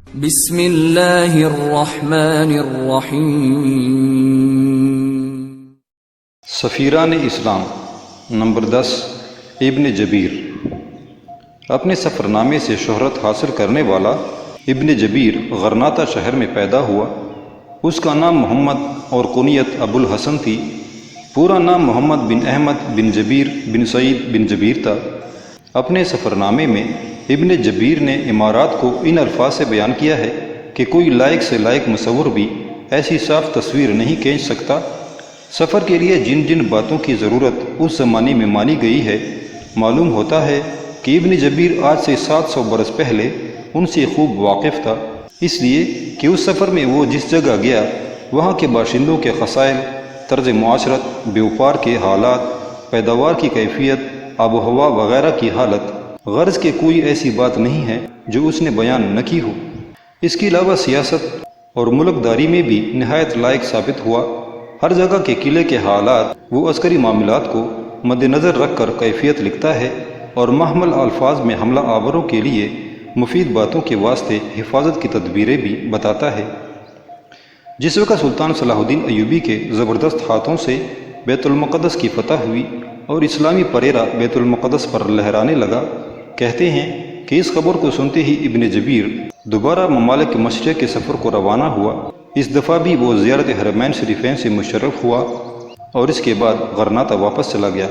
بسم اللہ الرحمن الرحیم۔ سفیران اسلام نمبر 10 ابن جبیر۔ اپنے سفرنامے سے شہرت حاصل کرنے والا ابن جبیر غرناطہ شہر میں پیدا ہوا۔ اس کا نام محمد اور کنیت ابو الحسن تھی۔ پورا نام محمد بن احمد بن جبیر بن سعید بن جبیر تھا۔ اپنے سفرنامے میں ابن جبیر نے امارات کو ان الفاظ سے بیان کیا ہے کہ کوئی لائق سے لائق مصور بھی ایسی صاف تصویر نہیں کھینچ سکتا۔ سفر کے لیے جن جن باتوں کی ضرورت اس زمانے میں مانی گئی ہے، معلوم ہوتا ہے کہ ابن جبیر آج سے 700 برس پہلے ان سے خوب واقف تھا، اس لیے کہ اس سفر میں وہ جس جگہ گیا وہاں کے باشندوں کے خصائل، طرز معاشرت، بیوپار کے حالات، پیداوار کی کیفیت، آب و ہوا وغیرہ کی حالت، غرض کہ کوئی ایسی بات نہیں ہے جو اس نے بیان نہ کی ہو۔ اس کے علاوہ سیاست اور ملک داری میں بھی نہایت لائق ثابت ہوا۔ ہر جگہ کے قلعے کے حالات وہ عسکری معاملات کو مد نظر رکھ کر کیفیت لکھتا ہے اور محمل الفاظ میں حملہ آوروں کے لیے مفید باتوں کے واسطے حفاظت کی تدبیریں بھی بتاتا ہے۔ جس وقت سلطان صلاح الدین ایوبی کے زبردست ہاتھوں سے بیت المقدس کی فتح ہوئی اور اسلامی پریرا بیت المقدس پر لہرانے لگا، کہتے ہیں کہ اس خبر کو سنتے ہی ابن جبیر دوبارہ ممالک مشرق کے سفر کو روانہ ہوا۔ اس دفعہ بھی وہ زیارت حرمین شریفین سے مشرف ہوا اور اس کے بعد غرناطہ واپس چلا گیا۔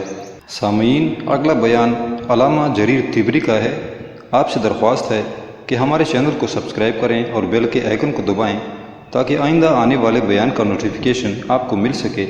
سامعین، اگلا بیان علامہ جریر طبری کا ہے۔ آپ سے درخواست ہے کہ ہمارے چینل کو سبسکرائب کریں اور بیل کے آئیکن کو دبائیں تاکہ آئندہ آنے والے بیان کا نوٹیفیکیشن آپ کو مل سکے۔